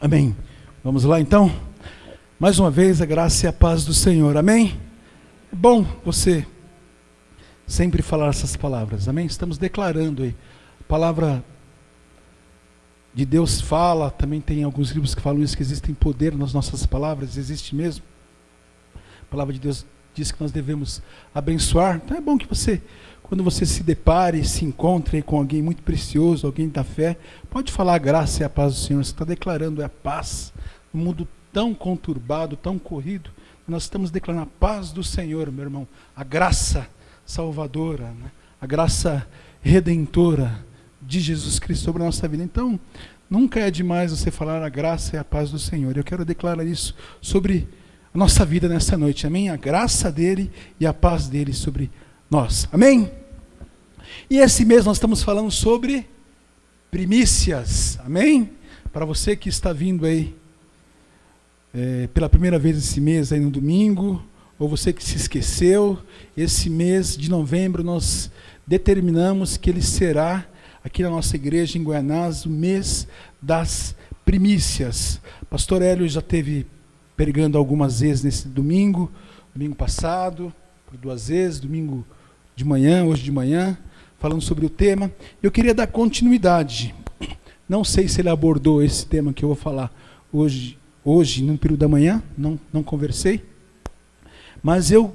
Amém. Vamos lá então? Mais uma vez, a graça e a paz do Senhor. Amém? É bom você sempre falar essas palavras. Amém? Estamos declarando aí. A palavra de Deus fala, também tem alguns livros que falam isso, que existem poder nas nossas palavras, existe mesmo. A palavra de Deus diz que nós devemos abençoar. Então é bom que você, quando você se depare, se encontre com alguém muito precioso, alguém da fé, pode falar a graça e a paz do Senhor. Você está declarando a paz no mundo tão conturbado, tão corrido. Nós estamos declarando a paz do Senhor, meu irmão. A graça salvadora, né? A graça redentora de Jesus Cristo sobre a nossa vida. Então, nunca é demais você falar a graça e a paz do Senhor. Eu quero declarar isso sobre a nossa vida nessa noite. Amém? A graça dele e a paz dele sobre nós. Amém? E esse mês nós estamos falando sobre primícias. Amém? Para você que está vindo aí pela primeira vez esse mês aí no domingo, ou você que se esqueceu, esse mês de novembro nós determinamos que ele será, aqui na nossa igreja em Guaianás, o mês das primícias. Pastor Hélio já esteve pregando algumas vezes nesse domingo passado, por 2 vezes, domingo de manhã, hoje de manhã, falando sobre o tema. Eu queria dar continuidade. Não sei se ele abordou esse tema que eu vou falar hoje no período da manhã, não conversei, mas eu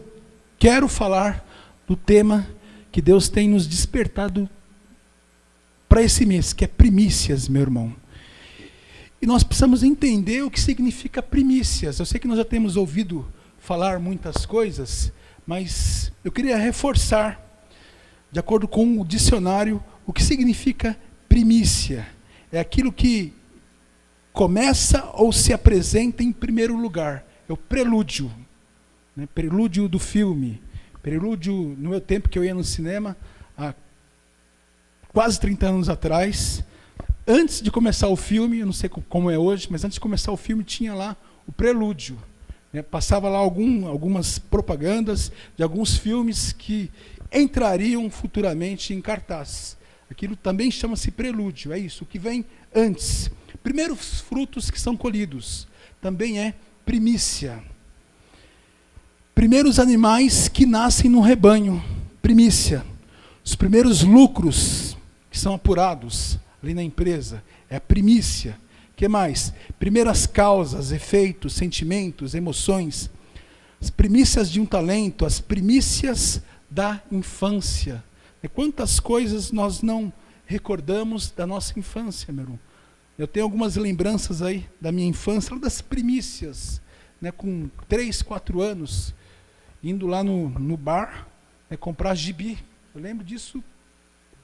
quero falar do tema que Deus tem nos despertado para esse mês, que é primícias, meu irmão. E nós precisamos entender o que significa primícias. Eu sei que nós já temos ouvido falar muitas coisas, mas eu queria reforçar, de acordo com o dicionário, o que significa primícia. É aquilo que começa ou se apresenta em primeiro lugar. É o prelúdio, né? Prelúdio do filme. Prelúdio, no meu tempo que eu ia no cinema, há quase 30 anos atrás, antes de começar o filme, eu não sei como é hoje, mas antes de começar o filme tinha lá o prelúdio, né? Passava lá algumas propagandas de alguns filmes que entrariam futuramente em cartaz. Aquilo também chama-se prelúdio, é isso, o que vem antes. Primeiros frutos que são colhidos, também é primícia. Primeiros animais que nascem no rebanho, primícia. Os primeiros lucros que são apurados ali na empresa, é a primícia. O que mais? Primeiras causas, efeitos, sentimentos, emoções. As primícias de um talento, as primícias da infância. E quantas coisas nós não recordamos da nossa infância, meu irmão? Eu tenho algumas lembranças aí da minha infância, das primícias, né, com 3, 4 anos, indo lá no bar, né, comprar gibi. Eu lembro disso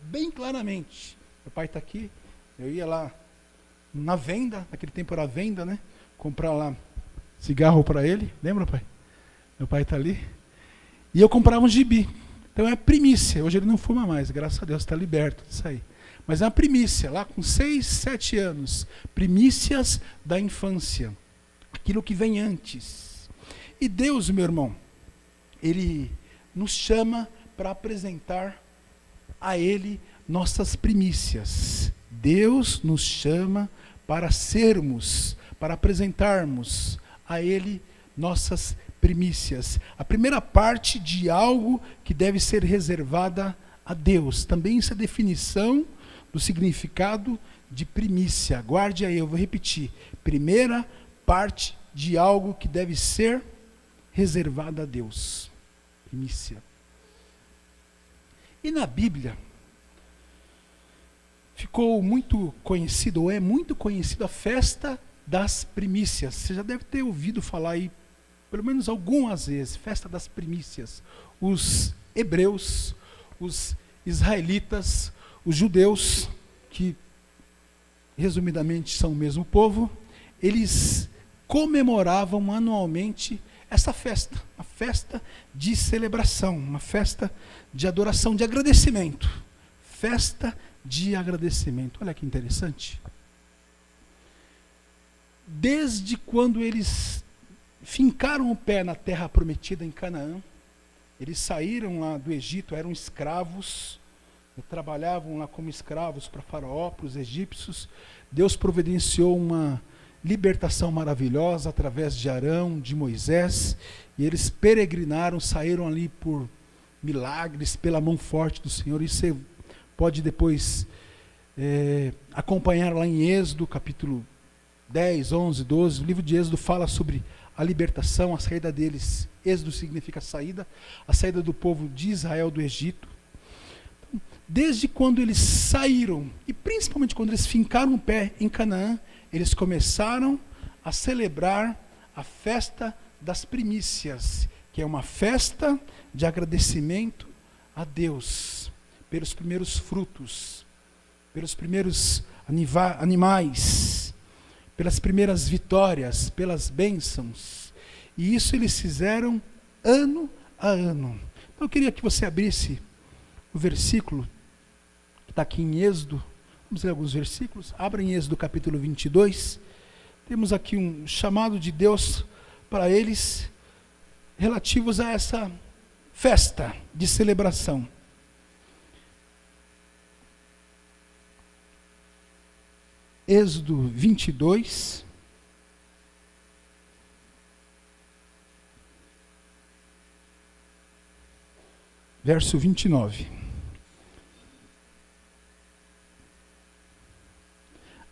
bem claramente. Meu pai está aqui, eu ia lá na venda, naquele tempo era venda, né? Comprar lá cigarro para ele. Lembra, pai? Meu pai está ali. E eu comprava um gibi. Então é primícia. Hoje ele não fuma mais, graças a Deus, está liberto disso aí. Mas é uma primícia, lá com 6, 7 anos. Primícias da infância. Aquilo que vem antes. E Deus, meu irmão, Ele nos chama para apresentar a Ele nossas primícias. Deus nos chama para sermos, para apresentarmos a Ele nossas primícias. A primeira parte de algo que deve ser reservada a Deus. Também isso é definição do significado de primícia. Guarde aí, eu vou repetir. Primeira parte de algo que deve ser reservada a Deus. Primícia. E na Bíblia, ficou muito conhecido, ou é muito conhecido, a festa das primícias. Você já deve ter ouvido falar aí, pelo menos algumas vezes, festa das primícias. Os hebreus, os israelitas, os judeus, que resumidamente são o mesmo povo, eles comemoravam anualmente essa festa, uma festa de celebração, uma festa de adoração, de agradecimento. Festa de agradecimento. Olha que interessante. Desde quando eles fincaram o pé na terra prometida em Canaã, eles saíram lá do Egito, eram escravos, trabalhavam lá como escravos para Faraó, para os egípcios. Deus providenciou uma libertação maravilhosa através de Arão, de Moisés, e eles peregrinaram, saíram ali por milagres, pela mão forte do Senhor. E você pode depois acompanhar lá em Êxodo, capítulo 10, 11, 12, o livro de Êxodo fala sobre a libertação, a saída deles. Êxodo significa saída, a saída do povo de Israel do Egito. Então, desde quando eles saíram, e principalmente quando eles fincaram o pé em Canaã, eles começaram a celebrar a festa das primícias, que é uma festa de agradecimento a Deus pelos primeiros frutos, pelos primeiros animais, pelas primeiras vitórias, pelas bênçãos. E isso eles fizeram ano a ano. Então eu queria que você abrisse o versículo que está aqui em Êxodo. Vamos ler alguns versículos. Abra em Êxodo capítulo 22. Temos aqui um chamado de Deus para eles relativos a essa festa de celebração. Êxodo 22, verso 29.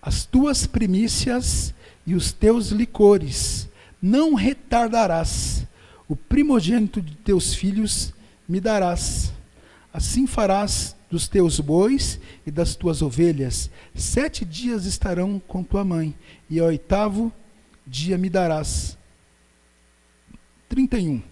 As tuas primícias e os teus licores não retardarás, o primogênito de teus filhos me darás. Assim farás dos teus bois e das tuas ovelhas. 7 dias estarão com tua mãe, e ao 8º dia me darás. 31.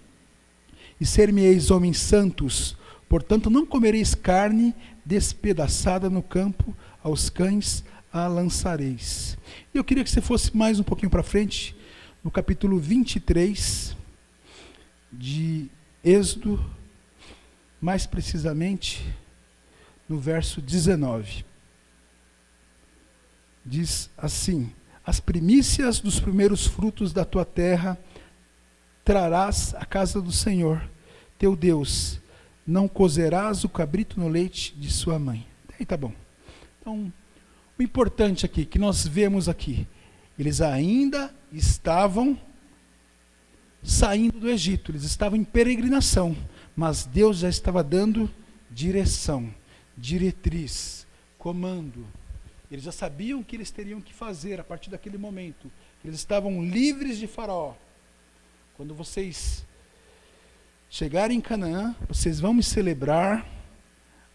E ser-me-eis homens santos, portanto não comereis carne despedaçada no campo, aos cães a lançareis. E eu queria que você fosse mais um pouquinho para frente, no capítulo 23 de Êxodo, mais precisamente no verso 19. Diz assim: as primícias dos primeiros frutos da tua terra trarás à casa do Senhor, teu Deus. Não cozerás o cabrito no leite de sua mãe. Aí tá bom. Então, o importante aqui, que nós vemos aqui, eles ainda estavam saindo do Egito, eles estavam em peregrinação, mas Deus já estava dando direção, diretriz, comando. Eles já sabiam o que eles teriam que fazer a partir daquele momento. Eles estavam livres de Faraó. Quando vocês chegarem em Canaã, vocês vão me celebrar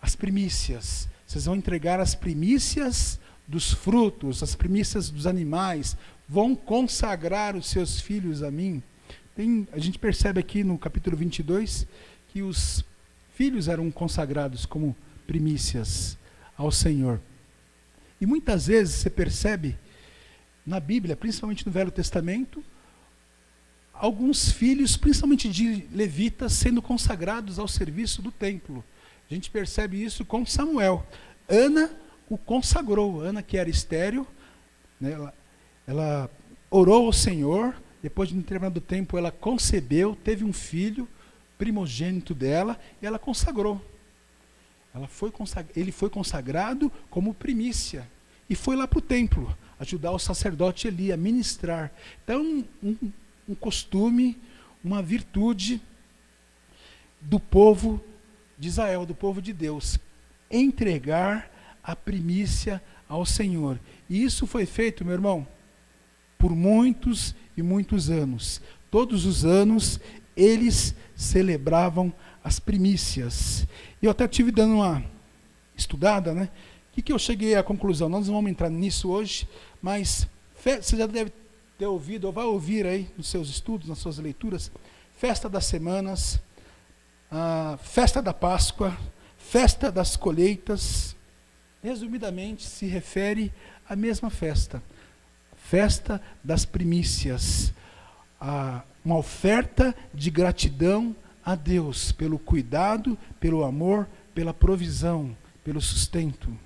as primícias. Vocês vão entregar as primícias dos frutos, as primícias dos animais. Vão consagrar os seus filhos a mim. A gente percebe aqui no capítulo 22 que os filhos eram consagrados como primícias ao Senhor. E muitas vezes você percebe na Bíblia, principalmente no Velho Testamento, alguns filhos, principalmente de levitas, sendo consagrados ao serviço do templo. A gente percebe isso com Samuel. Ana o consagrou. Ana, que era estéril, né, ela orou ao Senhor. Depois de um determinado tempo, ela concebeu, teve um filho, primogênito dela, e ela consagrou. Ele foi consagrado como primícia. E foi lá para o templo, ajudar o sacerdote Eli a ministrar. Então, um costume, uma virtude do povo de Israel, do povo de Deus, entregar a primícia ao Senhor. E isso foi feito, meu irmão, por muitos e muitos anos. Todos os anos eles celebravam as primícias. E eu até estive dando uma estudada, né? O que eu cheguei à conclusão? Nós não vamos entrar nisso hoje, mas você já deve ter ouvido, ou vai ouvir aí nos seus estudos, nas suas leituras, festa das semanas, festa da Páscoa, festa das colheitas. Resumidamente, se refere à mesma festa. Festa das primícias, uma oferta de gratidão a Deus pelo cuidado, pelo amor, pela provisão, pelo sustento.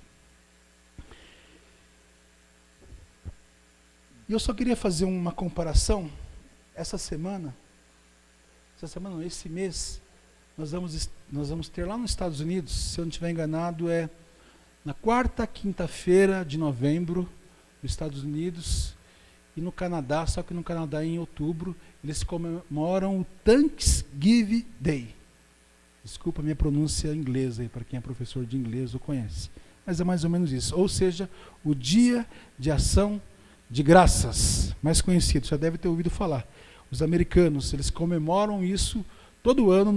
E eu só queria fazer uma comparação. Esse mês, nós vamos ter lá nos Estados Unidos, se eu não estiver enganado, na 4ª quinta-feira de novembro, nos Estados Unidos, e no Canadá, só que no Canadá em outubro, eles comemoram o Thanksgiving Day. Desculpa a minha pronúncia inglesa, para quem é professor de inglês ou conhece. Mas é mais ou menos isso. Ou seja, o Dia de Ação de Graças, mais conhecido, já deve ter ouvido falar. Os americanos, eles comemoram isso todo ano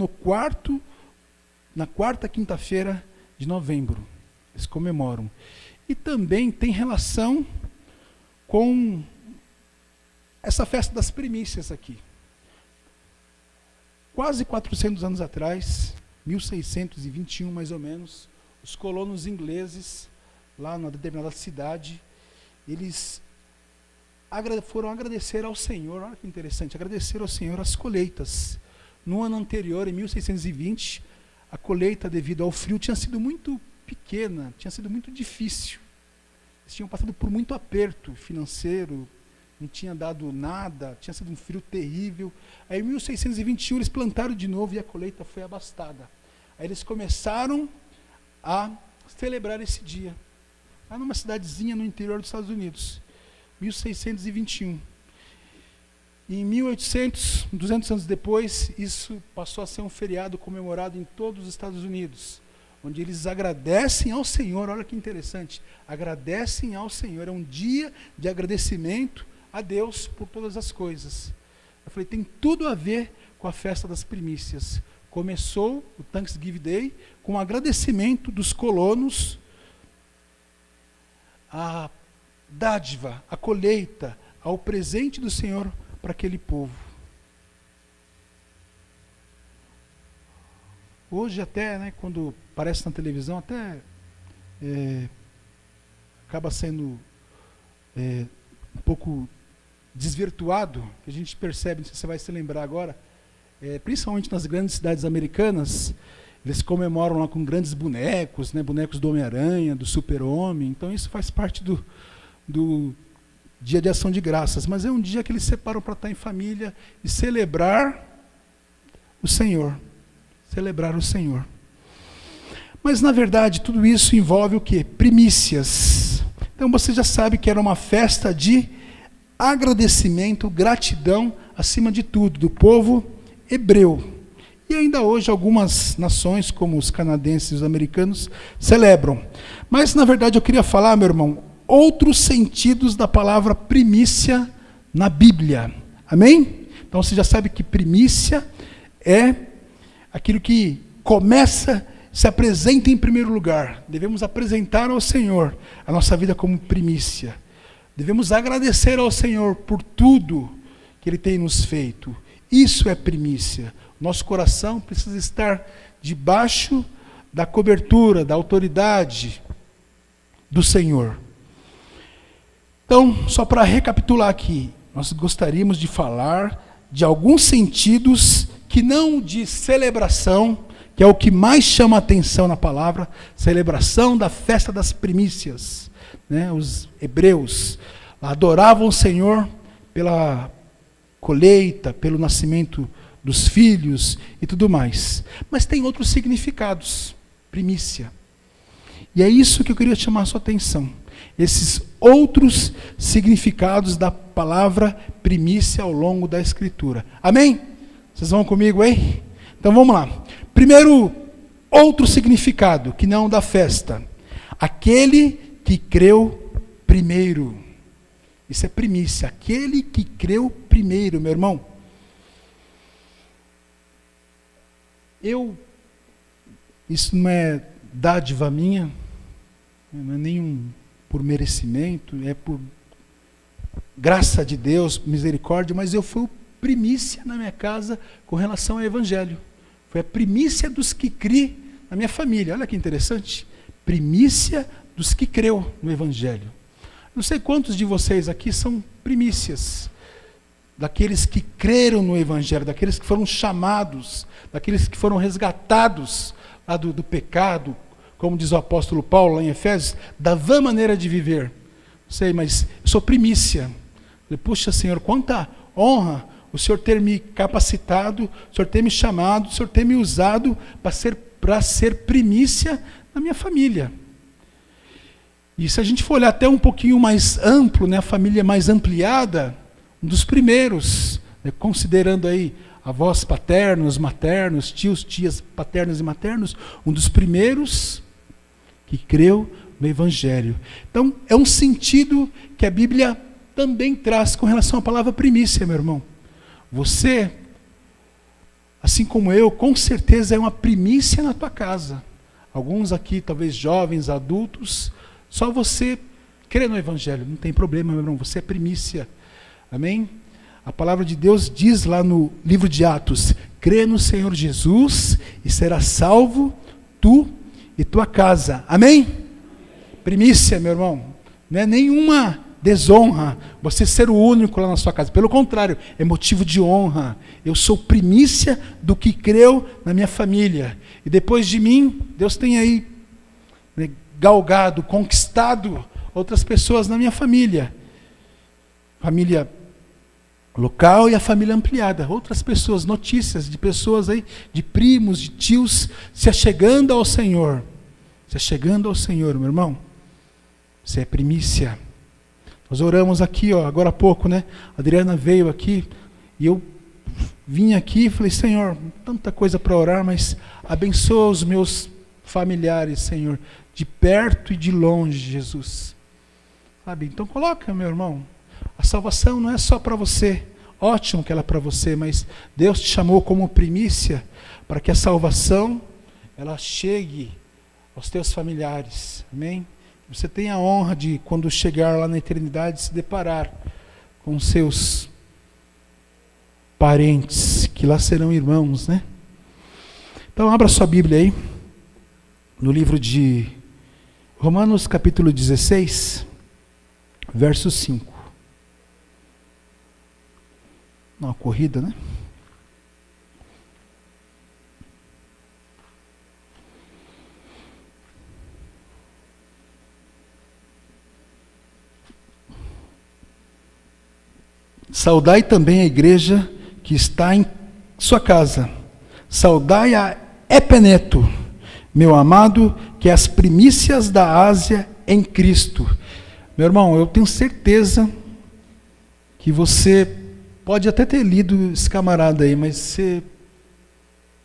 na quarta quinta-feira de novembro. Eles comemoram. E também tem relação com essa festa das primícias aqui. Quase 400 anos atrás, 1621 mais ou menos, os colonos ingleses, lá numa determinada cidade, eles foram agradecer ao Senhor, olha que interessante, agradecer ao Senhor as colheitas. No ano anterior, em 1620, a colheita, devido ao frio, tinha sido muito pequena, tinha sido muito difícil. Eles tinham passado por muito aperto financeiro, não tinha dado nada, tinha sido um frio terrível. Aí em 1621 eles plantaram de novo e a colheita foi abastada. Aí eles começaram a celebrar esse dia, lá numa cidadezinha no interior dos Estados Unidos, 1621. E em 1800, 200 anos depois, isso passou a ser um feriado comemorado em todos os Estados Unidos, onde eles agradecem ao Senhor. Olha que interessante, agradecem ao Senhor, é um dia de agradecimento a Deus por todas as coisas. Eu falei, tem tudo a ver com a festa das primícias. Começou o Thanksgiving Day com o agradecimento dos colonos, a dádiva, a colheita, ao presente do Senhor para aquele povo. Hoje até, né, quando aparece na televisão, até acaba sendo um pouco desvirtuado, que a gente percebe, não sei se você vai se lembrar agora, principalmente nas grandes cidades americanas, eles comemoram lá com grandes bonecos, né, bonecos do Homem-Aranha, do Super-Homem. Então isso faz parte do Dia de Ação de Graças, mas é um dia que eles separam para estar em família e celebrar o Senhor. Celebrar o Senhor. Mas, na verdade, tudo isso envolve o quê? Primícias. Então, você já sabe que era uma festa de agradecimento, gratidão, acima de tudo, do povo hebreu. E ainda hoje, algumas nações, como os canadenses e os americanos, celebram. Mas, na verdade, eu queria falar, meu irmão, outros sentidos da palavra primícia na Bíblia. Amém? Então, você já sabe que primícia é aquilo que começa, se apresenta em primeiro lugar. Devemos apresentar ao Senhor a nossa vida como primícia. Devemos agradecer ao Senhor por tudo que Ele tem nos feito. Isso é primícia. Nosso coração precisa estar debaixo da cobertura, da autoridade do Senhor. Então, só para recapitular aqui, nós gostaríamos de falar de alguns sentidos que não de celebração, que é o que mais chama a atenção na palavra, celebração da festa das primícias. Né? Os hebreus adoravam o Senhor pela colheita, pelo nascimento dos filhos e tudo mais. Mas tem outros significados, primícia. E é isso que eu queria chamar a sua atenção. Esses outros significados da palavra primícia ao longo da Escritura. Amém? Vocês vão comigo aí? Então vamos lá. Primeiro, outro significado, que não da festa. Aquele que creu primeiro. Isso é primícia. Aquele que creu primeiro, meu irmão. Isso não é dádiva minha, não é nenhum por merecimento, é por graça de Deus, misericórdia, mas eu fui primícia na minha casa com relação ao Evangelho. Foi a primícia dos que criam na minha família. Olha que interessante. Primícia dos que creu no Evangelho. Não sei quantos de vocês aqui são primícias daqueles que creram no Evangelho, daqueles que foram chamados, daqueles que foram resgatados lá do pecado, como diz o apóstolo Paulo lá em Efésios, da vã maneira de viver. Não sei, mas eu sou primícia. Puxa, Senhor, quanta honra o Senhor ter me capacitado, o Senhor ter me chamado, o Senhor ter me usado para ser primícia na minha família. E se a gente for olhar até um pouquinho mais amplo, né, a família mais ampliada, um dos primeiros, né, considerando aí avós paternos, maternos, tios, tias paternos e maternos, um dos primeiros que creu no Evangelho. Então, é um sentido que a Bíblia também traz com relação à palavra primícia, meu irmão. Você, assim como eu, com certeza é uma primícia na tua casa. Alguns aqui, talvez jovens, adultos, só você crê no Evangelho, não tem problema, meu irmão, você é primícia. Amém? A palavra de Deus diz lá no livro de Atos: crê no Senhor Jesus e serás salvo, tu e tua casa. Amém? Primícia, meu irmão, não é nenhuma desonra você ser o único lá na sua casa. Pelo contrário, é motivo de honra. Eu sou primícia do que creu na minha família. E depois de mim, Deus tem aí, né, galgado, conquistado outras pessoas na minha família. Família local e a família ampliada. Outras pessoas, notícias de pessoas aí, de primos, de tios, se achegando ao Senhor. Se achegando ao Senhor, meu irmão. Você é primícia. Nós oramos aqui, ó, agora há pouco, né? A Adriana veio aqui e eu vim aqui e falei: Senhor, tanta coisa para orar, mas abençoa os meus familiares, Senhor, de perto e de longe, Jesus. Sabe? Então coloca, meu irmão, a salvação não é só para você. Ótimo que ela é para você, mas Deus te chamou como primícia para que a salvação ela chegue aos teus familiares. Amém? Você tem a honra de, quando chegar lá na eternidade, se deparar com seus parentes, que lá serão irmãos, né? Então, abra sua Bíblia aí, no livro de Romanos, capítulo 16, verso 5. Uma corrida, né? Saudai também a igreja que está em sua casa. Saudai a Epeneto, meu amado, que é as primícias da Ásia em Cristo. Meu irmão, eu tenho certeza que você pode até ter lido esse camarada aí, mas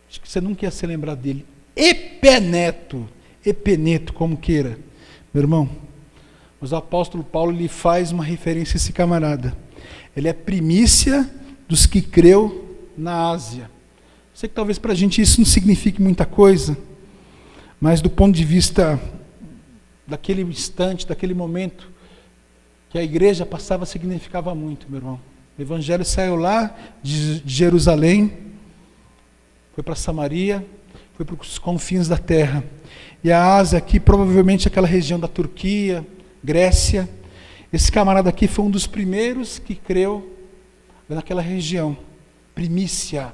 acho que você nunca ia se lembrar dele. Epeneto, como queira. Meu irmão, o apóstolo Paulo lhe faz uma referência a esse camarada. Ele é primícia dos que creu na Ásia. Sei que talvez para a gente isso não signifique muita coisa, mas do ponto de vista daquele instante, daquele momento que a igreja passava, significava muito, meu irmão. O evangelho saiu lá de Jerusalém, foi para Samaria, foi para os confins da terra. E a Ásia aqui, provavelmente aquela região da Turquia, Grécia. Esse camarada aqui foi um dos primeiros que creu naquela região. Primícia.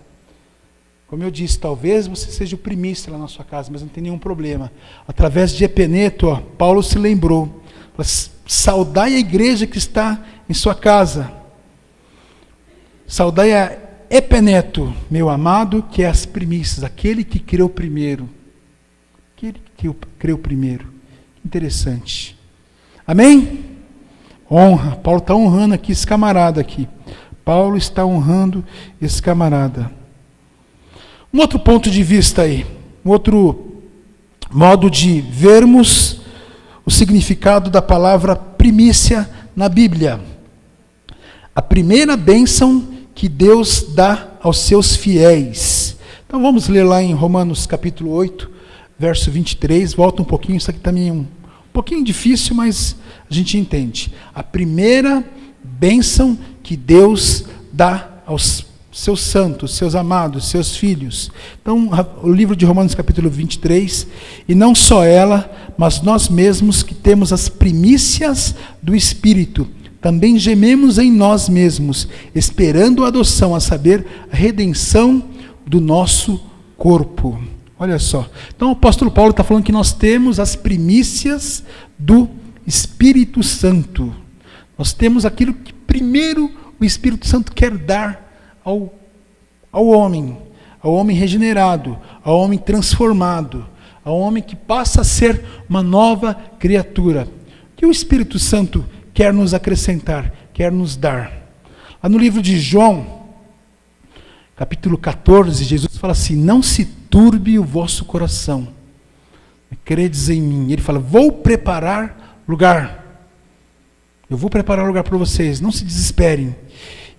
Como eu disse, talvez você seja o primícia lá na sua casa, mas não tem nenhum problema. Através de Epeneto, ó, Paulo se lembrou. Saudai a igreja que está em sua casa. Saudai a Epeneto, meu amado, que é as primícias, aquele que creu primeiro. Aquele que creu primeiro. Interessante. Amém? Honra. Paulo está honrando aqui esse camarada aqui. Paulo está honrando esse camarada. Um outro ponto de vista aí, um outro modo de vermos o significado da palavra primícia na Bíblia. A primeira bênção que Deus dá aos seus fiéis. Então vamos ler lá em Romanos capítulo 8, verso 23. Volta um pouquinho, isso aqui também é um pouquinho difícil, mas a gente entende. A primeira bênção que Deus dá aos seus santos, seus amados, seus filhos. Então, o livro de Romanos capítulo 23, e não só ela, mas nós mesmos que temos as primícias do Espírito, também gememos em nós mesmos, esperando a adoção, a saber, a redenção do nosso corpo. Olha só. Então o apóstolo Paulo está falando que nós temos as primícias do Espírito Santo. Nós temos aquilo que primeiro o Espírito Santo quer dar ao homem regenerado, ao homem transformado, ao homem que passa a ser uma nova criatura. que o Espírito Santo quer nos acrescentar, quer nos dar? Lá no livro de João, capítulo 14, Jesus fala assim: não se turbe o vosso coração, credes em mim. Ele fala: vou preparar lugar. Eu vou preparar lugar para vocês, não se desesperem.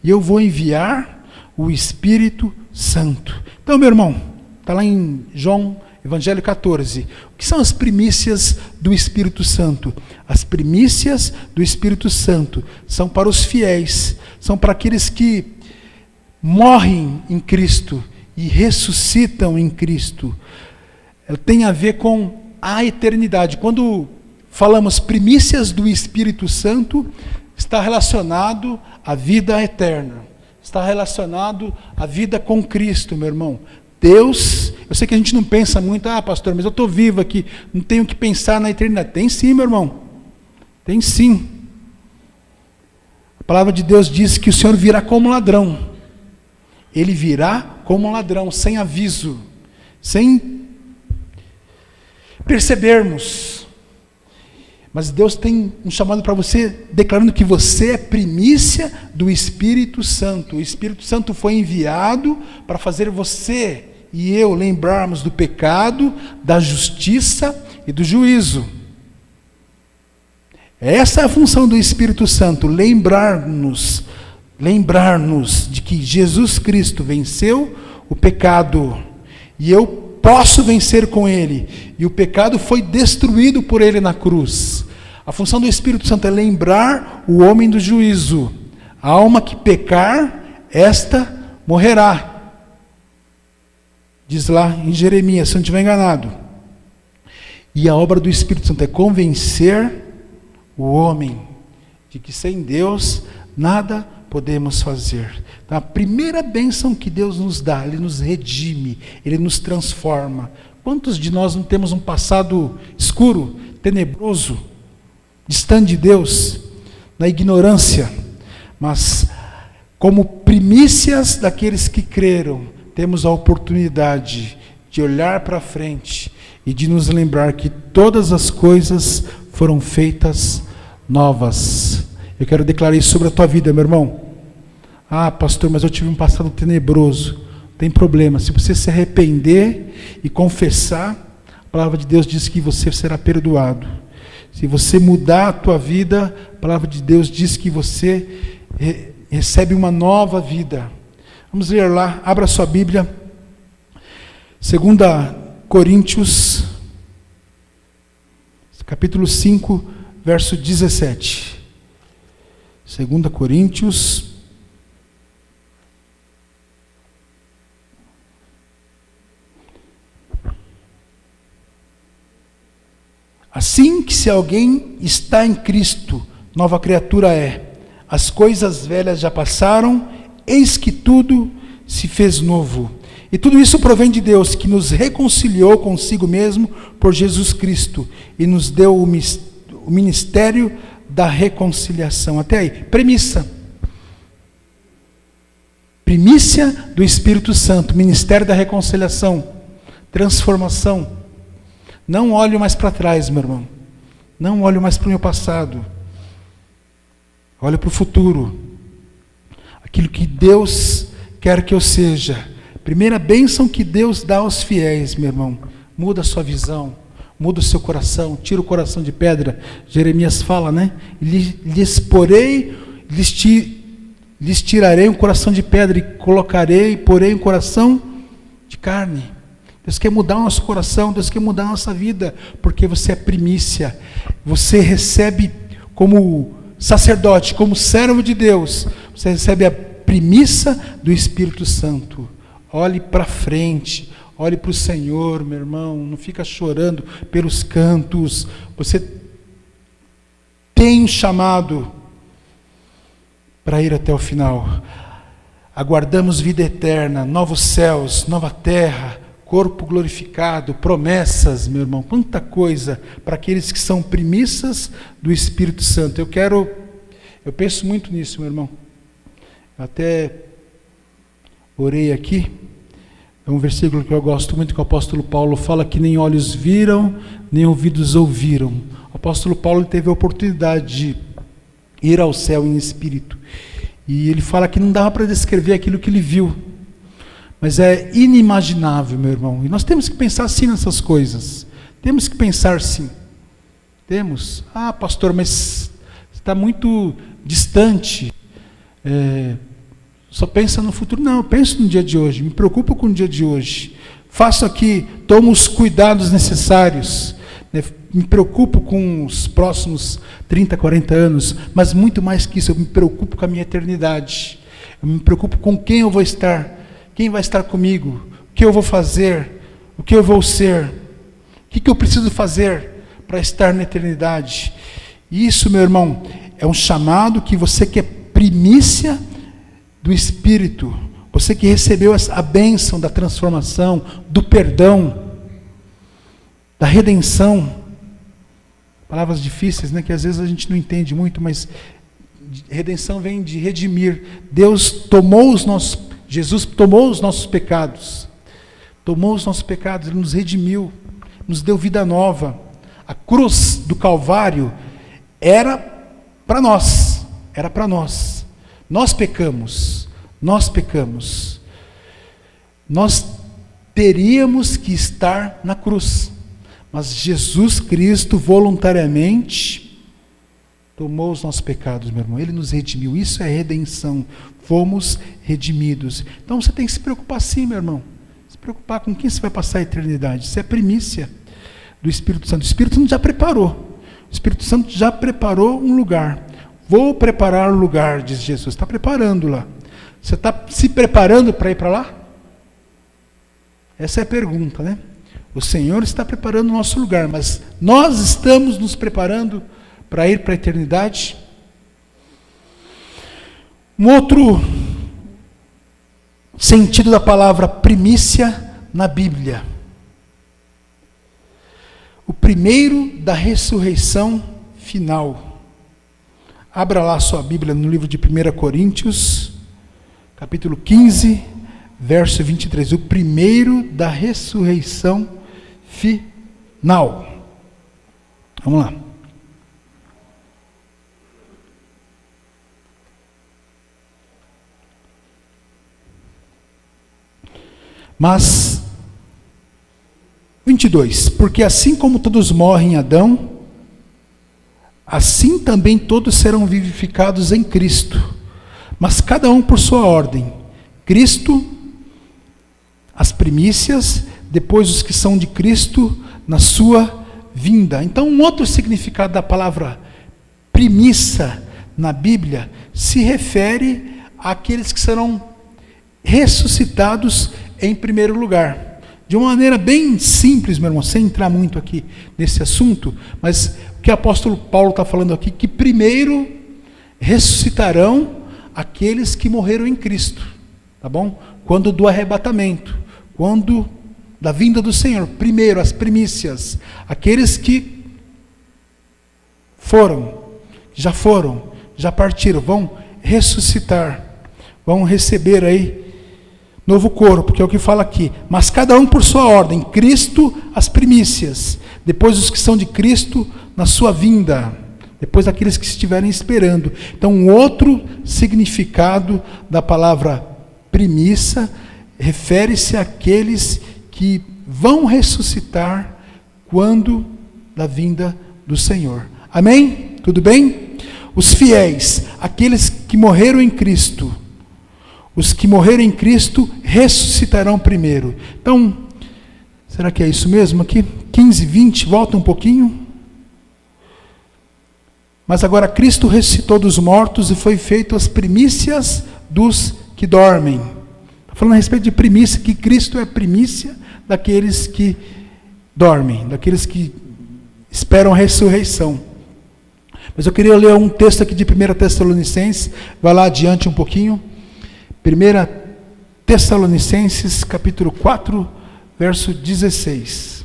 E eu vou enviar o Espírito Santo. Então, meu irmão, está lá em João, Evangelho 14. O que são as primícias do Espírito Santo? As primícias do Espírito Santo são para os fiéis, são para aqueles que morrem em Cristo e ressuscitam em Cristo. Tem a ver com a eternidade. Quando falamos primícias do Espírito Santo, está relacionado à vida eterna. Está relacionado à vida com Cristo, meu irmão. Deus, eu sei que a gente não pensa muito, pastor, mas eu estou vivo aqui, não tenho que pensar na eternidade. Tem sim, meu irmão. Tem sim. A palavra de Deus diz que o Senhor virá como ladrão. Ele virá como ladrão, sem aviso, sem percebermos. Mas Deus tem um chamado para você, declarando que você é primícia do Espírito Santo. O Espírito Santo foi enviado para fazer você e eu lembrarmos do pecado, da justiça e do juízo. Essa é a função do Espírito Santo, lembrar-nos de que Jesus Cristo venceu o pecado, e eu posso vencer com Ele, e o pecado foi destruído por Ele na cruz. A função do Espírito Santo é lembrar o homem do juízo. A alma que pecar, esta morrerá. Diz lá em Jeremias, se eu não estiver enganado. E a obra do Espírito Santo é convencer o homem de que sem Deus nada podemos fazer. Então, a primeira bênção que Deus nos dá, Ele nos redime, Ele nos transforma. Quantos de nós não temos um passado escuro, tenebroso, distante de Deus, na ignorância? Mas, como primícias daqueles que creram, temos a oportunidade de olhar para frente e de nos lembrar que todas as coisas foram feitas novas. Eu quero declarar isso sobre a tua vida, meu irmão. Pastor, mas eu tive um passado tenebroso. Não tem problema. Se você se arrepender e confessar, a palavra de Deus diz que você será perdoado. Se você mudar a tua vida, a palavra de Deus diz que você recebe uma nova vida. Vamos ler lá, abra sua Bíblia. 2 Coríntios, capítulo 5, verso 17. 2 Coríntios, assim que se alguém está em Cristo, nova criatura é. As coisas velhas já passaram, eis que tudo se fez novo. E tudo isso provém de Deus, que nos reconciliou consigo mesmo por Jesus Cristo e nos deu o ministério da reconciliação. Até aí, premissa. Primícia do Espírito Santo, ministério da reconciliação, transformação. Não olho mais para trás, meu irmão. Não olho mais para o meu passado. Olho para o futuro. Aquilo que Deus quer que eu seja. Primeira bênção que Deus dá aos fiéis, meu irmão. Muda a sua visão. Muda o seu coração. Tira o coração de pedra. Jeremias fala, né? Lhes tirarei um coração de pedra e porei um coração de carne. Deus quer mudar o nosso coração, Deus quer mudar a nossa vida, porque você é primícia, você recebe como sacerdote, como servo de Deus, você recebe a primícia do Espírito Santo. Olhe para frente, olhe para o Senhor, meu irmão, não fica chorando pelos cantos, você tem um chamado para ir até o final. Aguardamos vida eterna, novos céus, nova terra, corpo glorificado, promessas, meu irmão, quanta coisa para aqueles que são primícias do Espírito Santo. Eu penso muito nisso, meu irmão. Eu até orei aqui, É um versículo que eu gosto muito, que o apóstolo Paulo fala que nem olhos viram, nem ouvidos ouviram. O apóstolo Paulo teve a oportunidade de ir ao céu em espírito. E ele fala que não dava para descrever aquilo que ele viu. Mas é inimaginável, meu irmão. E nós temos que pensar assim nessas coisas. Temos que pensar assim. Temos. Ah, pastor, mas está muito distante. Só pensa no futuro. Não, eu penso no dia de hoje. Me preocupo com o dia de hoje. Faço aqui, tomo os cuidados necessários. Me preocupo com os próximos 30, 40 anos. Mas muito mais que isso, eu me preocupo com a minha eternidade. Eu me preocupo com quem eu vou estar. Quem vai estar comigo? O que eu vou fazer? O que eu vou ser? O que eu preciso fazer para estar na eternidade? Isso, meu irmão, é um chamado que você que é primícia do Espírito, você que recebeu a bênção da transformação, do perdão, da redenção. Palavras difíceis, né, que às vezes a gente não entende muito, mas redenção vem de redimir. Jesus tomou os nossos pecados, Ele nos redimiu, nos deu vida nova. A cruz do Calvário era para nós, nós pecamos, nós teríamos que estar na cruz, mas Jesus Cristo voluntariamente tomou os nossos pecados, meu irmão. Ele nos redimiu. Isso é redenção. Fomos redimidos. Então você tem que se preocupar sim, meu irmão. Se preocupar com quem você vai passar a eternidade. Isso é primícia do Espírito Santo. O Espírito Santo já preparou. O Espírito Santo já preparou um lugar. Vou preparar o lugar, diz Jesus. Está preparando lá. Você está se preparando para ir para lá? Essa é a pergunta, né? O Senhor está preparando o nosso lugar, mas nós estamos nos preparando para ir para a eternidade? Um outro sentido da palavra primícia na Bíblia. O primeiro da ressurreição final. Abra lá sua Bíblia no livro de 1 Coríntios, capítulo 15, verso 23. O primeiro da ressurreição final. Vamos lá. Mas, 22, porque assim como todos morrem em Adão, assim também todos serão vivificados em Cristo, mas cada um por sua ordem. Cristo, as primícias, depois os que são de Cristo na sua vinda. Então, um outro significado da palavra primícia na Bíblia se refere àqueles que serão ressuscitados em primeiro lugar. De uma maneira bem simples, meu irmão, sem entrar muito aqui nesse assunto, mas o que o apóstolo Paulo está falando aqui, que primeiro ressuscitarão aqueles que morreram em Cristo, tá bom? Quando do arrebatamento, quando da vinda do Senhor, primeiro as primícias, aqueles que já partiram, vão ressuscitar, vão receber aí novo corpo, que é o que fala aqui. Mas cada um por sua ordem. Cristo, as primícias. Depois os que são de Cristo na sua vinda. Depois aqueles que estiverem esperando. Então, um outro significado da palavra primícia refere-se àqueles que vão ressuscitar quando da vinda do Senhor. Amém? Tudo bem? Os fiéis, aqueles que morreram em Cristo. Os que morreram em Cristo ressuscitarão primeiro. Então, será que é isso mesmo aqui? 15, 20, volta um pouquinho. Mas agora Cristo ressuscitou dos mortos e foi feito as primícias dos que dormem. Está falando a respeito de primícia, que Cristo é primícia daqueles que dormem, daqueles que esperam a ressurreição. Mas eu queria ler um texto aqui de 1 Tessalonicenses, vai lá adiante um pouquinho. 1 Tessalonicenses, capítulo 4, verso 16.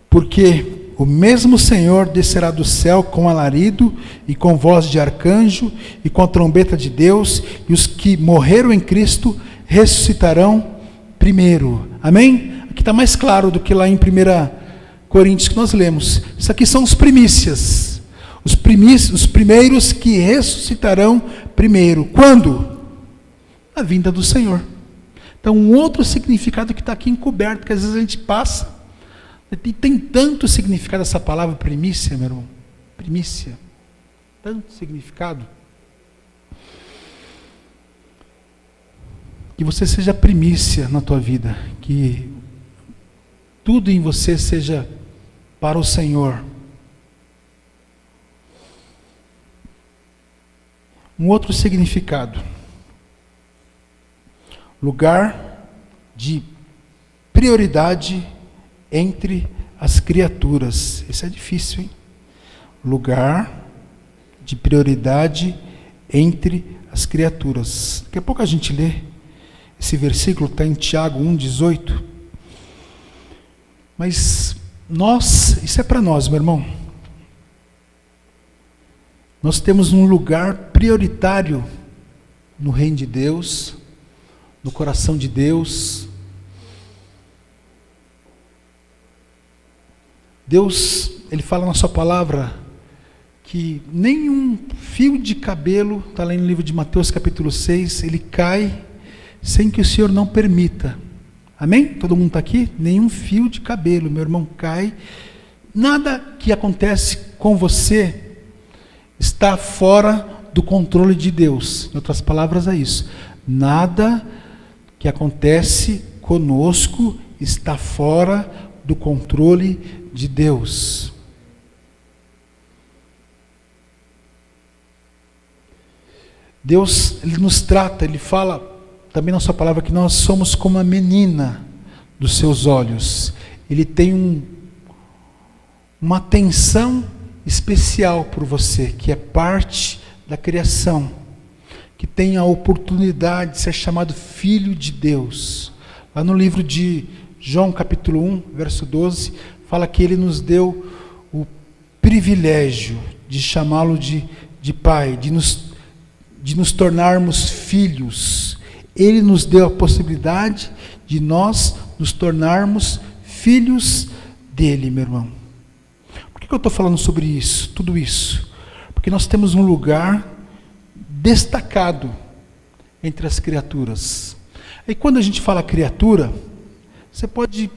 Porque o mesmo Senhor descerá do céu com alarido e com voz de arcanjo e com a trombeta de Deus, e os que morreram em Cristo ressuscitarão primeiro. Amém? Aqui está mais claro do que lá em 1 Coríntios que nós lemos. Isso aqui são os primícias. Os primeiros que ressuscitarão primeiro. Quando? A vinda do Senhor. Então, um outro significado que está aqui encoberto, que às vezes a gente passa. E tem tanto significado essa palavra primícia, meu irmão. Primícia. Tanto significado. Que você seja primícia na tua vida. Que tudo em você seja para o Senhor. Um outro significado. Lugar de prioridade entre as criaturas. Isso é difícil, hein? Lugar de prioridade entre as criaturas. Daqui a pouco a gente lê. Esse versículo está em Tiago 1,18. Mas isso é para nós, meu irmão. Nós temos um lugar prioritário no reino de Deus, no coração de Deus. Deus, Ele fala na sua palavra que nenhum fio de cabelo, está lá no livro de Mateus capítulo 6, ele cai sem que o Senhor não permita. Amém? Todo mundo está aqui? Nenhum fio de cabelo, meu irmão, cai. Nada que acontece com você está fora do controle de Deus. Em outras palavras, é isso. Nada que acontece conosco está fora do controle de Deus. Deus, Ele nos trata, Ele fala também na sua palavra que nós somos como a menina dos seus olhos. Ele tem uma atenção especial por você, que é parte da criação, que tem a oportunidade de ser chamado filho de Deus. Lá no livro de João capítulo 1, verso 12, fala que Ele nos deu o privilégio de chamá-lo de Pai, de nos tornarmos filhos. Ele nos deu a possibilidade de nós nos tornarmos filhos dele, meu irmão. Por que eu estou falando sobre isso, tudo isso? Porque nós temos um lugar destacado entre as criaturas. E quando a gente fala criatura, você pode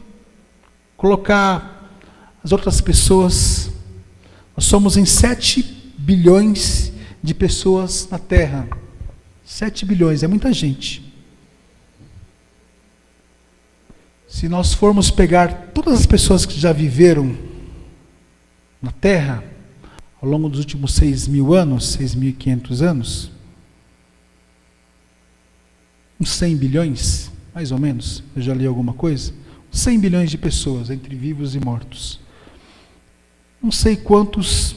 colocar as outras pessoas. Nós somos em 7 bilhões de pessoas na Terra. 7 bilhões, é muita gente. Se nós formos pegar todas as pessoas que já viveram na Terra, ao longo dos últimos 6.000 anos, 6.500 anos, uns 100 bilhões, mais ou menos, eu já li alguma coisa, 100 bilhões de pessoas, entre vivos e mortos. Não sei quantos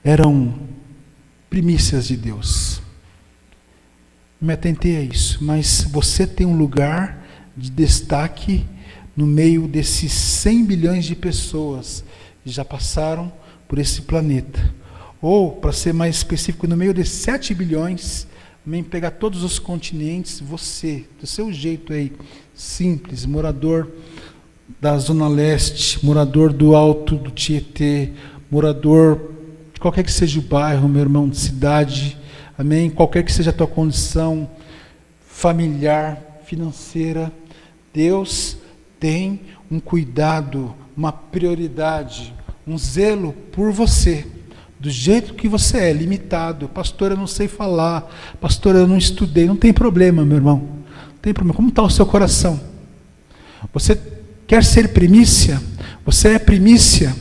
eram primícias de Deus. Me atentei a isso, mas você tem um lugar de destaque no meio desses 100 bilhões de pessoas que já passaram por esse planeta. Ou, para ser mais específico, no meio desses 7 bilhões, também pegar todos os continentes, você, do seu jeito aí, simples, morador da Zona Leste, morador do Alto do Tietê, morador de qualquer que seja o bairro, meu irmão, de cidade, amém? Qualquer que seja a tua condição familiar, financeira, Deus tem um cuidado, uma prioridade, um zelo por você, do jeito que você é, limitado. Pastor, eu não sei falar, pastor, eu não estudei. Não tem problema, meu irmão, não tem problema. Como está o seu coração? Você quer ser primícia? Você é primícia?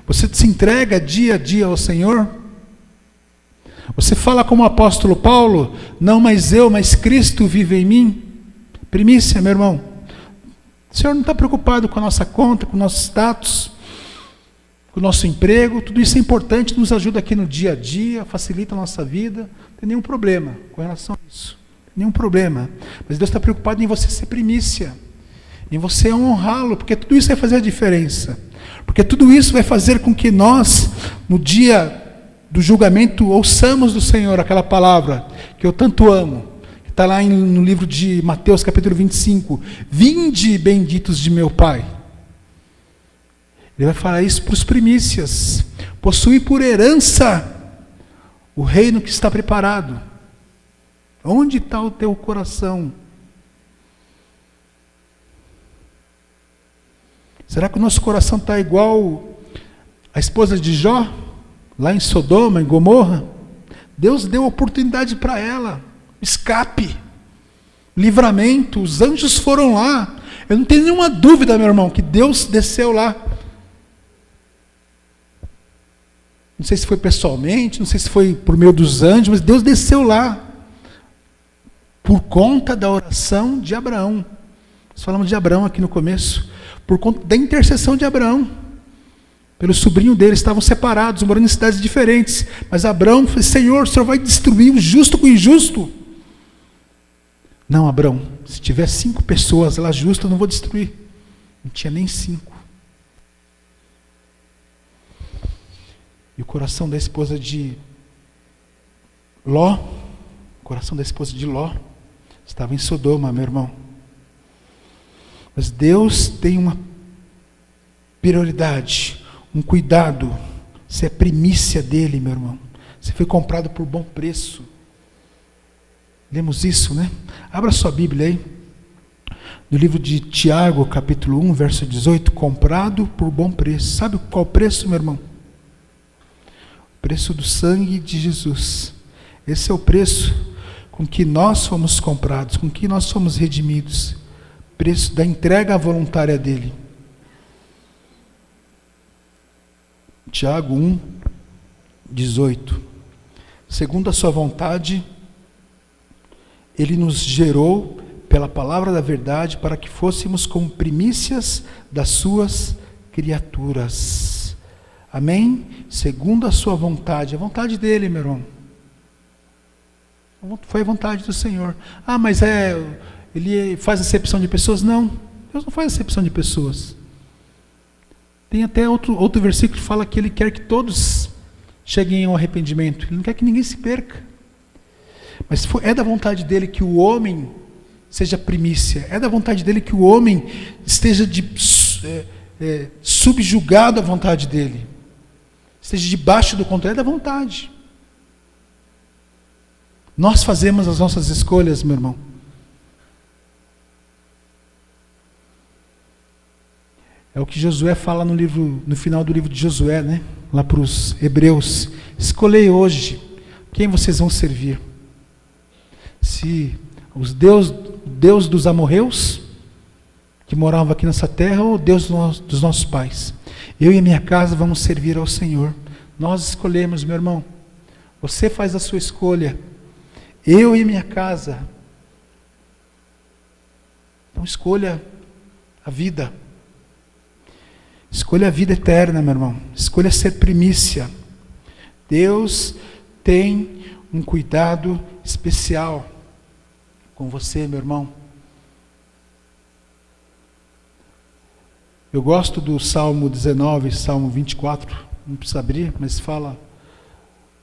Você se entrega dia a dia ao Senhor? Você fala como o apóstolo Paulo, não mais eu, mas Cristo vive em mim? Primícia, meu irmão. O Senhor não está preocupado com a nossa conta, com o nosso status, com o nosso emprego. Tudo isso é importante, nos ajuda aqui no dia a dia, facilita a nossa vida. Não tem nenhum problema com relação a isso. Nenhum problema. Mas Deus está preocupado em você ser primícia, em você honrá-lo, porque tudo isso vai fazer a diferença. Porque tudo isso vai fazer com que nós, no dia do julgamento, ouçamos do Senhor aquela palavra que eu tanto amo, que está lá no livro de Mateus capítulo 25, vinde benditos de meu Pai. Ele vai falar isso para os primícias, possui por herança o reino que está preparado. Onde está o teu coração? Será que o nosso coração está igual a esposa de Jó, lá em Sodoma, em Gomorra? Deus deu oportunidade para ela, escape, livramento, os anjos foram lá. Eu não tenho nenhuma dúvida, meu irmão, que Deus desceu lá. Não sei se foi pessoalmente, não sei se foi por meio dos anjos, mas Deus desceu lá, por conta da oração de Abraão. Nós falamos de Abraão aqui no começo, por conta da intercessão de Abraão. Pelo sobrinho dele, estavam separados, morando em cidades diferentes. Mas Abraão falou: Senhor, o Senhor vai destruir o justo com o injusto? Não, Abraão, se tiver 5 pessoas lá justas, eu não vou destruir. Não tinha nem 5. E o coração da esposa de Ló, estava em Sodoma, meu irmão. Mas Deus tem uma prioridade, um cuidado. Você é primícia dele, meu irmão. Você foi comprado por bom preço. Lemos isso, né? Abra sua Bíblia aí. No livro de Tiago, capítulo 1, verso 18. Comprado por bom preço. Sabe qual preço, meu irmão? O preço do sangue de Jesus. Esse é o preço com que nós fomos comprados, com que nós fomos redimidos. Preço da entrega voluntária dele. Tiago 1, 18. Segundo a sua vontade, ele nos gerou pela palavra da verdade para que fôssemos como primícias das suas criaturas. Amém? Segundo a sua vontade. A vontade dele, meu irmão. Foi a vontade do Senhor. Ah, mas ele faz acepção de pessoas? Não, Deus não faz acepção de pessoas. Tem até outro versículo que fala que Ele quer que todos cheguem ao arrependimento. Ele não quer que ninguém se perca. Mas é da vontade dEle que o homem seja primícia. É da vontade dEle que o homem esteja subjugado à vontade dEle. Esteja debaixo do controle. É da vontade. Nós fazemos as nossas escolhas, meu irmão. É o que Josué fala no final do livro de Josué, né? Lá para os hebreus. Escolhei hoje quem vocês vão servir. Se os Deus dos amorreus, que moravam aqui nessa terra, ou o Deus dos nossos pais. Eu e a minha casa vamos servir ao Senhor. Nós escolhemos, meu irmão. Você faz a sua escolha. Eu e minha casa. Então escolha a vida. Escolha a vida eterna, meu irmão. Escolha ser primícia. Deus tem um cuidado especial com você, meu irmão. Eu gosto do Salmo 19, Salmo 24. Não precisa abrir, mas fala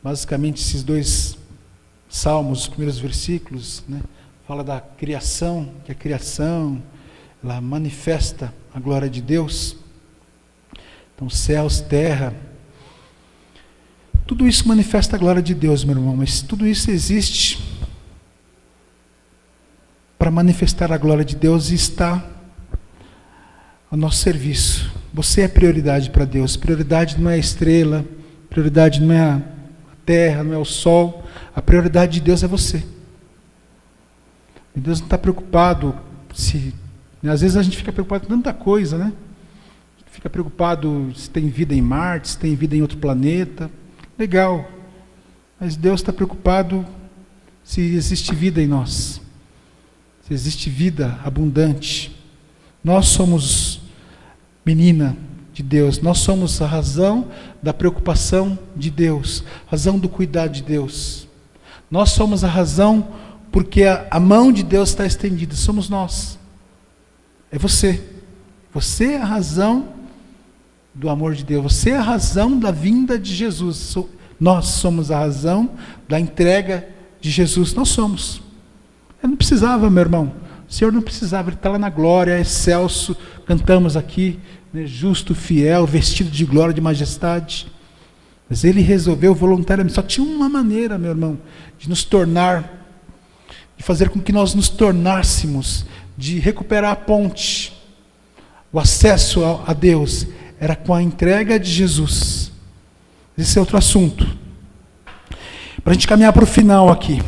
basicamente esses 2 salmos, os primeiros versículos, né? Fala da criação, que a criação ela manifesta a glória de Deus. Então, céus, terra, tudo isso manifesta a glória de Deus, meu irmão, mas tudo isso existe para manifestar a glória de Deus e está ao nosso serviço. Você é prioridade para Deus. Prioridade não é a estrela, prioridade não é a terra, não é o sol. A prioridade de Deus é você. E Deus não está preocupado às vezes a gente fica preocupado com tanta coisa, né? Fica preocupado se tem vida em Marte, se tem vida em outro planeta. Legal. Mas Deus está preocupado se existe vida em nós. Se existe vida abundante. Nós somos menina de Deus. Nós somos a razão da preocupação de Deus. Razão do cuidado de Deus. Nós somos a razão porque a mão de Deus está estendida. Somos nós. É você. Você é a razão do amor de Deus. Você é a razão da vinda de Jesus. Nós somos a razão da entrega de Jesus. Nós somos. Eu não precisava, meu irmão. O Senhor não precisava. Ele está lá na glória, excelso. Cantamos aqui, né, justo, fiel, vestido de glória, de majestade. Mas Ele resolveu voluntariamente. Só tinha uma maneira, meu irmão, de nos tornar, de fazer com que nós nos tornássemos, de recuperar a ponte, o acesso a Deus, era com a entrega de Jesus. Esse é outro assunto. Para a gente caminhar para o final aqui.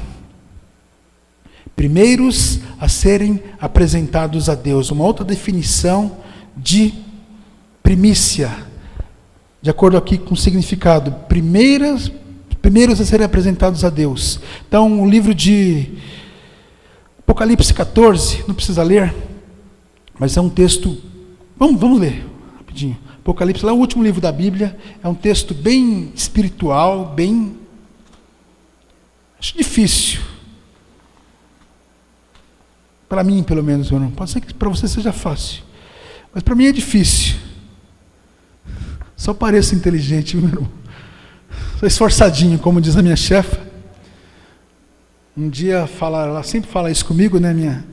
Primeiros a serem apresentados a Deus. Uma outra definição de primícia, de acordo aqui com o significado. Primeiros a serem apresentados a Deus. Então, o livro de Apocalipse 14, não precisa ler, mas é um texto, vamos ler, rapidinho. Apocalipse, lá é o último livro da Bíblia, é um texto bem espiritual, bem, acho difícil, para mim pelo menos, meu irmão. Pode ser que para você seja fácil, mas para mim é difícil. Só pareço inteligente, meu irmão. Sou esforçadinho, como diz a minha chefa. Um dia falaram, ela sempre fala isso comigo, né,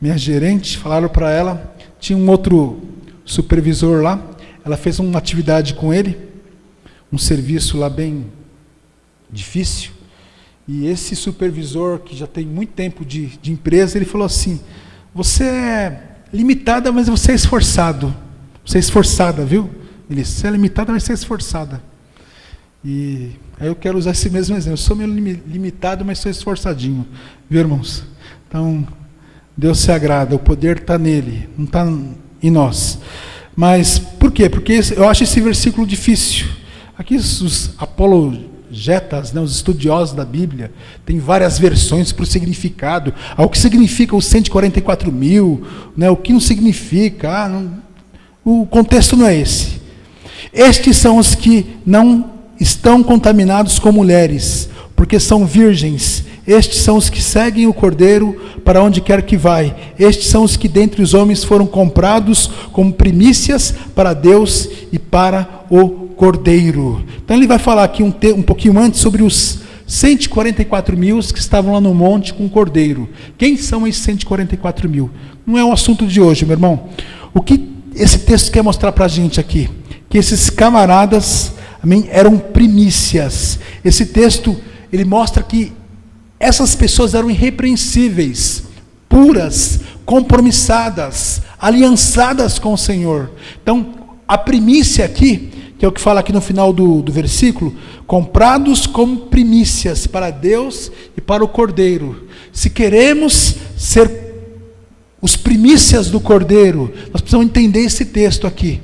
minha gerente, falaram para ela, tinha um outro supervisor lá, ela fez uma atividade com ele, um serviço lá bem difícil, e esse supervisor, que já tem muito tempo de empresa, ele falou assim: você é limitada, mas você é esforçado. Você é esforçada, viu? Ele disse: você é limitada, mas você é esforçada. E aí eu quero usar esse mesmo exemplo. Eu sou meio limitado, mas sou esforçadinho. Viu, irmãos? Então, Deus se agrada, o poder está nele, não está em nós. Mas, por quê? Porque eu acho esse versículo difícil. Aqui os apologetas, né, os estudiosos da Bíblia, tem várias versões para o significado. O que significa os 144 mil, né, o que não significa. O contexto não é esse. Estes são os que não estão contaminados com mulheres, porque são virgens. Estes são os que seguem o Cordeiro para onde quer que vai. Estes são os que dentre os homens foram comprados como primícias para Deus e para o Cordeiro. Então ele vai falar aqui um pouquinho antes sobre os 144 mil que estavam lá no monte com o Cordeiro. Quem são esses 144 mil? Não é o assunto de hoje, meu irmão. O que esse texto quer mostrar para a gente aqui? Que esses camaradas, amém, eram primícias. Esse texto, ele mostra que essas pessoas eram irrepreensíveis, puras, compromissadas, aliançadas com o Senhor. Então, a primícia aqui, que é o que fala aqui no final do versículo, comprados como primícias para Deus e para o Cordeiro. Se queremos ser os primícias do Cordeiro, nós precisamos entender esse texto aqui.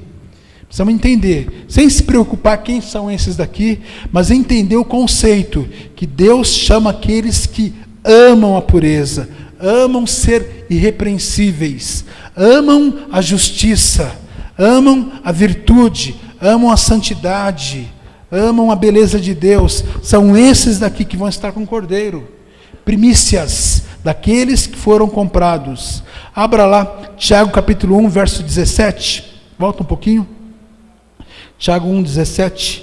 Precisamos entender, sem se preocupar quem são esses daqui, mas entender o conceito, que Deus chama aqueles que amam a pureza, amam ser irrepreensíveis, amam a justiça, amam a virtude, amam a santidade, amam a beleza de Deus. São esses daqui que vão estar com o Cordeiro, primícias daqueles que foram comprados. Abra lá, Tiago capítulo 1, verso 17, volta um pouquinho. Tiago 1,17.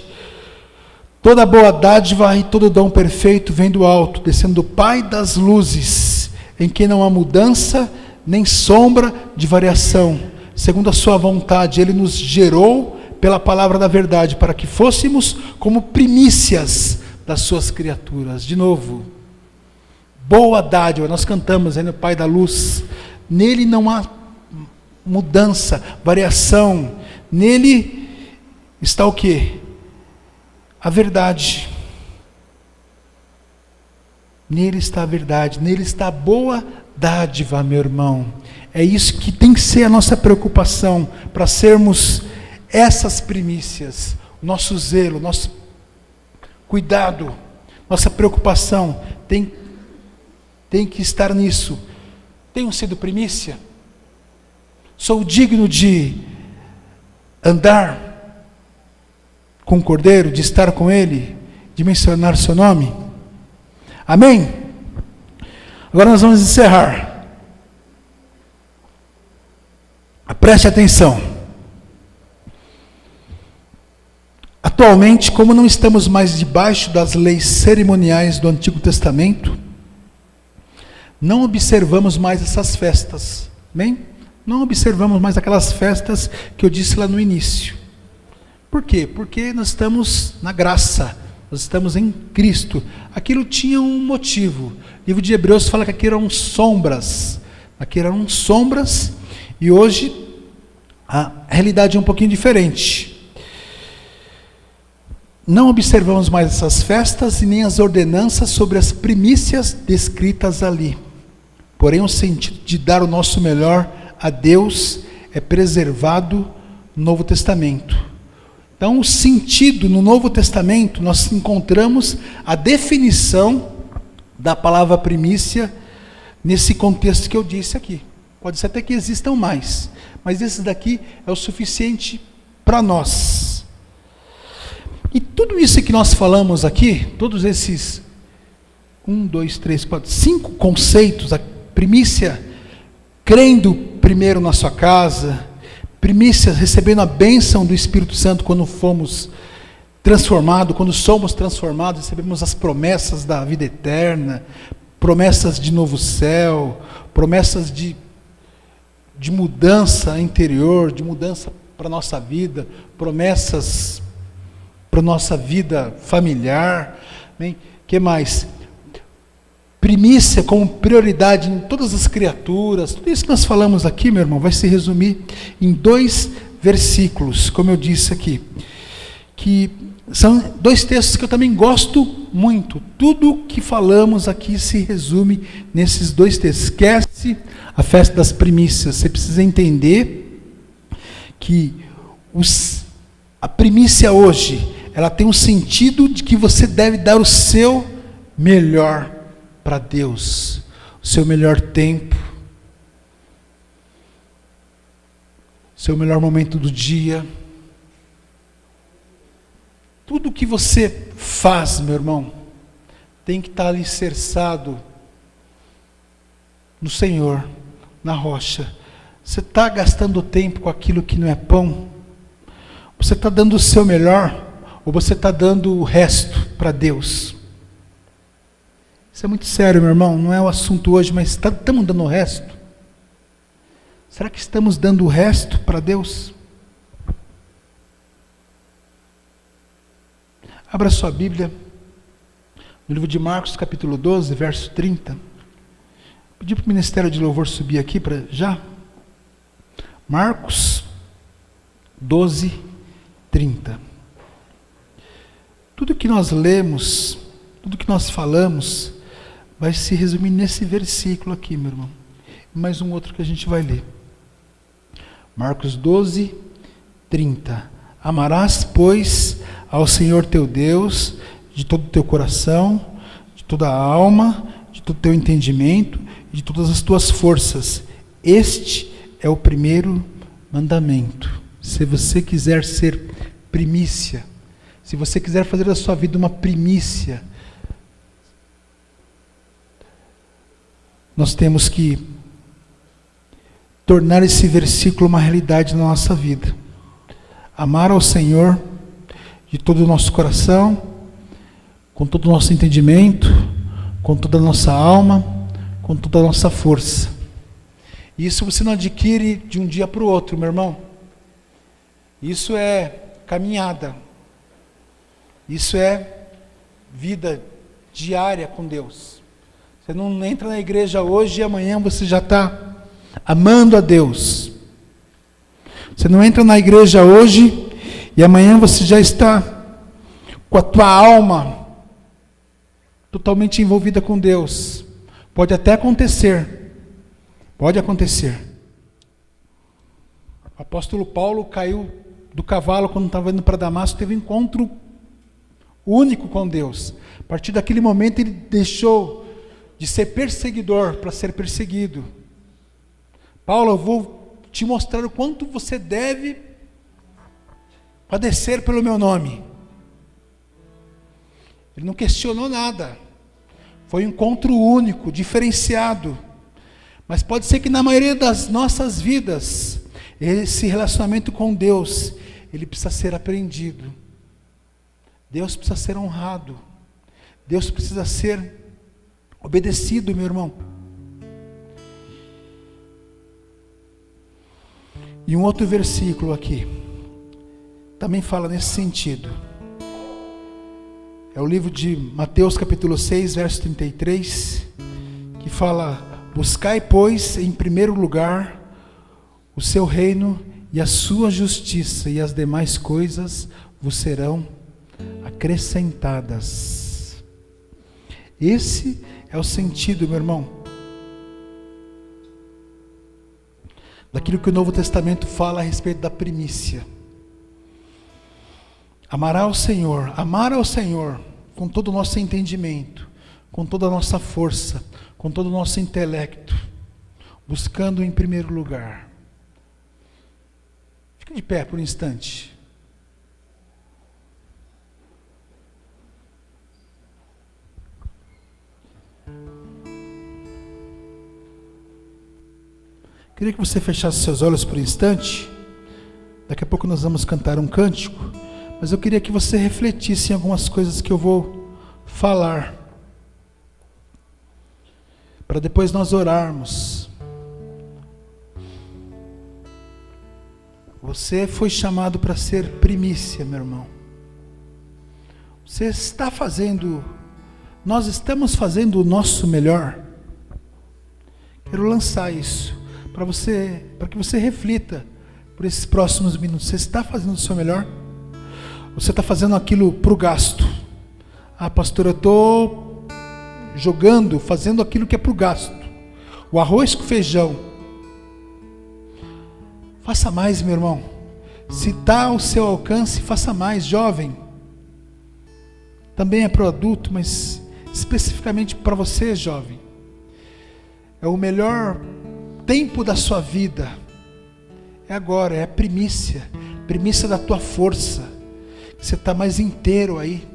Toda boa dádiva e todo dom perfeito vem do alto, descendo do Pai das luzes, em que não há mudança, nem sombra de variação. Segundo a sua vontade, Ele nos gerou pela palavra da verdade, para que fôssemos como primícias das suas criaturas. De novo, boa dádiva, nós cantamos aí no Pai da luz. Nele não há mudança, variação. Nele está o quê? A verdade. Nele está a verdade, nele está a boa dádiva, meu irmão. É isso que tem que ser a nossa preocupação, para sermos essas primícias. O nosso zelo, nosso cuidado, nossa preocupação tem que estar nisso. Tenho sido primícia? Sou digno de andar com o Cordeiro, de estar com Ele, de mencionar seu nome? Amém? Agora nós vamos encerrar. Preste atenção. Atualmente, como não estamos mais debaixo das leis cerimoniais do Antigo Testamento, não observamos mais essas festas, bem? Não observamos mais aquelas festas que eu disse lá no início. Por quê? Porque nós estamos na graça, nós estamos em Cristo. Aquilo tinha um motivo. O livro de Hebreus fala que aquilo eram sombras. Aquilo eram sombras, e hoje a realidade é um pouquinho diferente. Não observamos mais essas festas e nem as ordenanças sobre as primícias descritas ali. Porém, o sentido de dar o nosso melhor a Deus é preservado no Novo Testamento. Então, o sentido no Novo Testamento, nós encontramos a definição da palavra primícia nesse contexto que eu disse aqui. Pode ser até que existam mais, mas esse daqui é o suficiente para nós. E tudo isso que nós falamos aqui, todos esses 5 conceitos, a primícia crendo primeiro na sua casa, primícia recebendo a bênção do Espírito Santo quando fomos transformados, quando somos transformados, recebemos as promessas da vida eterna, promessas de novo céu, promessas de mudança interior, de mudança para a nossa vida, promessas para a nossa vida familiar. Bem, que mais? Primícia como prioridade em todas as criaturas. Tudo isso que nós falamos aqui, meu irmão, vai se resumir em 2 versículos, como eu disse aqui, que são 2 textos que eu também gosto muito. Tudo que falamos aqui se resume nesses 2 textos. Esquece a festa das primícias. Você precisa entender que a primícia hoje, ela tem um sentido de que você deve dar o seu melhor para Deus, o seu melhor tempo, o seu melhor momento do dia. Tudo que você faz, meu irmão, tem que estar alicerçado no Senhor, na rocha. Você está gastando tempo com aquilo que não é pão? Você está dando o seu melhor? Ou você está dando o resto para Deus? Isso é muito sério, meu irmão. Não é o assunto hoje, mas estamos dando o resto? Será que estamos dando o resto para Deus? Abra sua Bíblia no livro de Marcos, capítulo 12, verso 30. Pedi para o Ministério de Louvor subir aqui para já. Marcos 12, 30. Tudo que nós lemos, tudo que nós falamos, vai se resumir nesse versículo aqui, meu irmão. Mais um outro que a gente vai ler. Marcos 12, 30. Amarás, pois, ao Senhor teu Deus, de todo o teu coração, de toda a alma, de todo o teu entendimento, e de todas as tuas forças. Este é o primeiro mandamento. Se você quiser ser primícia, se você quiser fazer da sua vida uma primícia, nós temos que tornar esse versículo uma realidade na nossa vida. Amar ao Senhor de todo o nosso coração, com todo o nosso entendimento, com toda a nossa alma, com toda a nossa força. E isso você não adquire de um dia para o outro, meu irmão. Isso é caminhada. Isso é vida diária com Deus. Você não entra na igreja hoje e amanhã você já está amando a Deus. Você não entra na igreja hoje e amanhã você já está com a tua alma totalmente envolvida com Deus. Pode até acontecer. Pode acontecer. O apóstolo Paulo caiu do cavalo quando estava indo para Damasco, teve um encontro único com Deus. A partir daquele momento ele deixou de ser perseguidor para ser perseguido. Paulo, eu vou te mostrar o quanto você deve padecer pelo meu nome. Ele não questionou nada. Foi um encontro único, diferenciado. Mas pode ser que na maioria das nossas vidas, esse relacionamento com Deus, ele precisa ser aprendido. Deus precisa ser honrado. Deus precisa ser obedecido, meu irmão. E um outro versículo aqui também fala nesse sentido. É o livro de Mateus capítulo 6, verso 33, que fala: buscai, pois, em primeiro lugar o seu reino e a sua justiça, e as demais coisas vos serão acrescentadas. Esse é o sentido, meu irmão, daquilo que o Novo Testamento fala a respeito da primícia. Amar ao Senhor com todo o nosso entendimento, com toda a nossa força, com todo o nosso intelecto, buscando em primeiro lugar. Fica de pé por um instante. Queria que você fechasse seus olhos por um instante. Daqui a pouco nós vamos cantar um cântico, mas eu queria que você refletisse em algumas coisas que eu vou falar, para depois nós orarmos. Você foi chamado para ser primícia, meu irmão. Você está fazendo, nós estamos fazendo o nosso melhor. Quero lançar isso para que você reflita por esses próximos minutos. Você está fazendo o seu melhor? Você está fazendo aquilo para o gasto? Ah, pastor, eu estou fazendo aquilo que é para o gasto. O arroz com feijão. Faça mais, meu irmão. Se está ao seu alcance, faça mais, jovem. Também é para o adulto, mas especificamente para você, jovem. É o melhor tempo da sua vida. É agora, é a primícia da tua força. Você está mais inteiro aí.